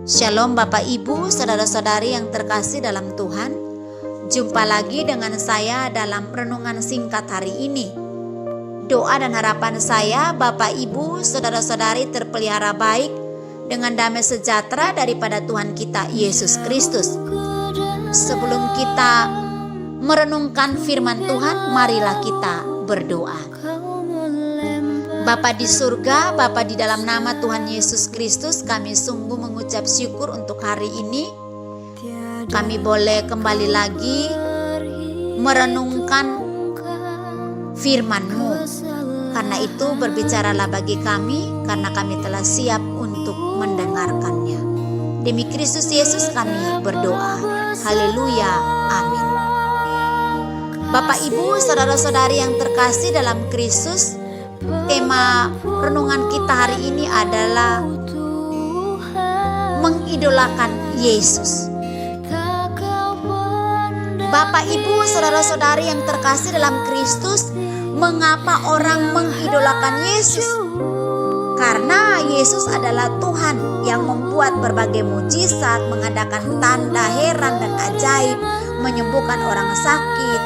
Shalom Bapak Ibu, saudara-saudari yang terkasih dalam Tuhan. Jumpa lagi dengan saya dalam renungan singkat hari ini. Doa dan harapan saya Bapak Ibu, saudara-saudari terpelihara baik dengan damai sejahtera daripada Tuhan kita Yesus Kristus. Sebelum kita merenungkan firman Tuhan, marilah kita berdoa. Bapa di surga, Bapa di dalam nama Tuhan Yesus Kristus, kami sungguh mengucap syukur untuk hari ini. Kami boleh kembali lagi merenungkan firman-Mu. Karena itu berbicaralah bagi kami, karena kami telah siap untuk mendengarkannya. Demi Kristus Yesus kami berdoa. Haleluya, amin. Bapak Ibu, saudara-saudari yang terkasih dalam Kristus, tema renungan kita hari ini adalah mengidolakan Yesus. Bapak Ibu, saudara-saudari yang terkasih dalam Kristus, mengapa orang mengidolakan Yesus? Karena Yesus adalah Tuhan yang membuat berbagai mujizat, mengadakan tanda heran dan ajaib, menyembuhkan orang sakit,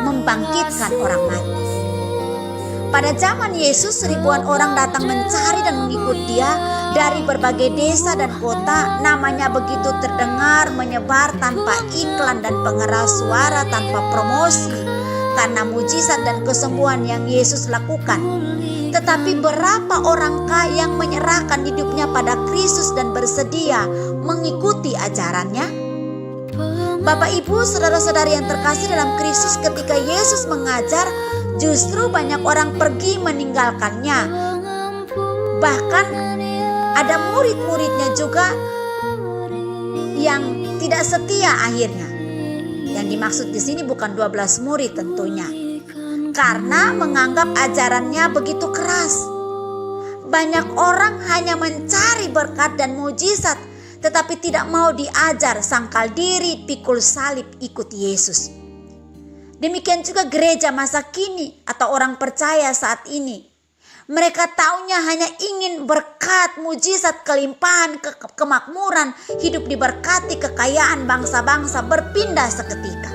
membangkitkan orang mati. Pada zaman Yesus, ribuan orang datang mencari dan mengikut Dia dari berbagai desa dan kota. Namanya begitu terdengar, menyebar tanpa iklan dan pengeras suara, tanpa promosi, karena mujizat dan kesembuhan yang Yesus lakukan. Tetapi berapa orangkah yang menyerahkan hidupnya pada Kristus dan bersedia mengikuti ajarannya? Bapak Ibu, saudara-saudari yang terkasih dalam Kristus, ketika Yesus mengajar, justru banyak orang pergi meninggalkannya. Bahkan ada murid-muridnya juga yang tidak setia akhirnya. Yang dimaksud di sini bukan 12 murid tentunya. Karena menganggap ajarannya begitu keras. Banyak orang hanya mencari berkat dan mujizat, tetapi tidak mau diajar, sangkal diri, pikul salib, ikut Yesus. Demikian juga gereja masa kini atau orang percaya saat ini. Mereka taunya hanya ingin berkat, mujizat, kelimpahan, kemakmuran, hidup diberkati, kekayaan bangsa-bangsa berpindah seketika.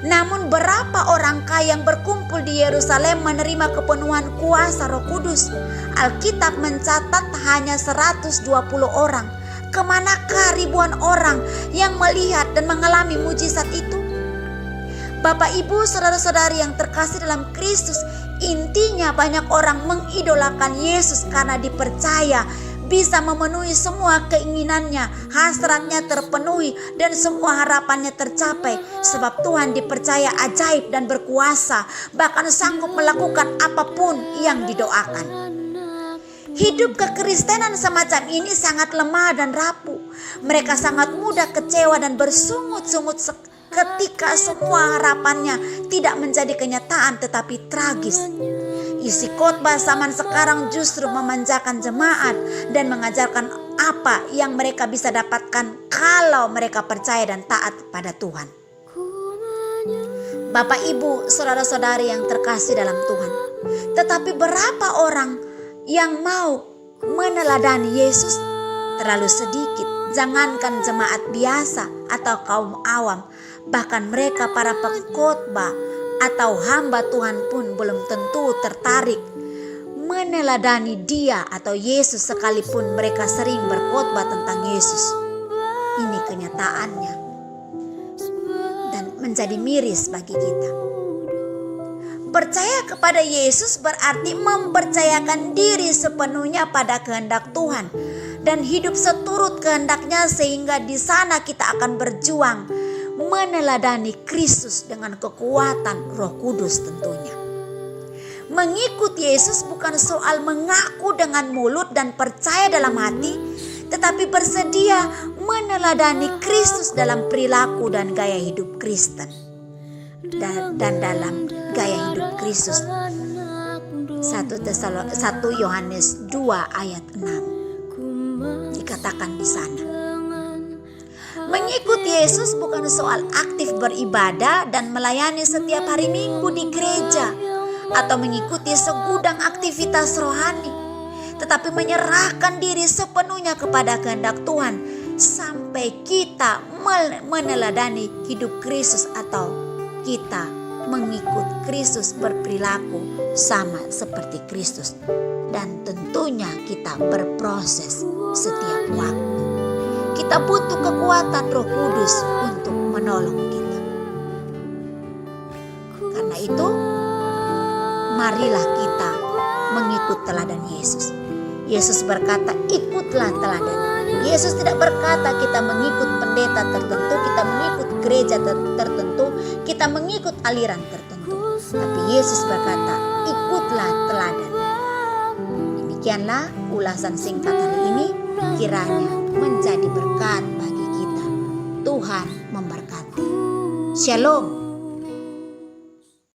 Namun berapa orangkah yang berkumpul di Yerusalem menerima kepenuhan kuasa Roh Kudus? Alkitab mencatat hanya 120 orang. Kemanakah ribuan orang yang melihat dan mengalami mujizat itu? Bapak Ibu, saudara-saudari yang terkasih dalam Kristus, intinya banyak orang mengidolakan Yesus karena dipercaya bisa memenuhi semua keinginannya, hasratnya terpenuhi dan semua harapannya tercapai. Sebab Tuhan dipercaya ajaib dan berkuasa, bahkan sanggup melakukan apapun yang didoakan. Hidup kekristenan semacam ini sangat lemah dan rapuh. Mereka sangat mudah kecewa dan bersungut-sungut ketika semua harapannya tidak menjadi kenyataan tetapi tragis. Isi khotbah zaman sekarang justru memanjakan jemaat dan mengajarkan apa yang mereka bisa dapatkan kalau mereka percaya dan taat pada Tuhan. Bapak Ibu, saudara-saudari yang terkasih dalam Tuhan, tetapi berapa orang yang mau meneladani Yesus? Terlalu sedikit. Jangankan jemaat biasa atau kaum awam, bahkan mereka para pengkhotbah atau hamba Tuhan pun belum tentu tertarik meneladani Dia atau Yesus, sekalipun mereka sering berkhotbah tentang Yesus. Ini kenyataannya dan menjadi miris bagi kita. Percaya kepada Yesus berarti mempercayakan diri sepenuhnya pada kehendak Tuhan dan hidup seturut kehendaknya, sehingga di sana kita akan berjuang meneladani Kristus dengan kekuatan Roh Kudus tentunya. Mengikut Yesus bukan soal mengaku dengan mulut dan percaya dalam hati, tetapi bersedia meneladani Kristus dalam perilaku dan gaya hidup Kristen. Dan dalam gaya hidup Kristus. 1 Yohanes 2 ayat 6 dikatakan di sana. Mengikut Yesus bukan soal aktif beribadah dan melayani setiap hari Minggu di gereja atau mengikuti segudang aktivitas rohani, tetapi menyerahkan diri sepenuhnya kepada kehendak Tuhan sampai kita meneladani hidup Kristus atau kita mengikut Kristus, berperilaku sama seperti Kristus. Dan tentunya kita berproses setiap waktu. Kita butuh kekuatan Roh Kudus untuk menolong kita. Karena itu, marilah kita mengikut teladan Yesus. Yesus berkata, ikutlah teladan. Yesus tidak berkata kita mengikut pendeta tertentu, kita mengikut gereja tertentu, kita mengikut aliran tertentu. Tapi Yesus berkata, ikutlah teladan. Demikianlah ulasan singkat hari ini, kiranya menjadi berkat bagi kita. Tuhan memberkati. Shalom.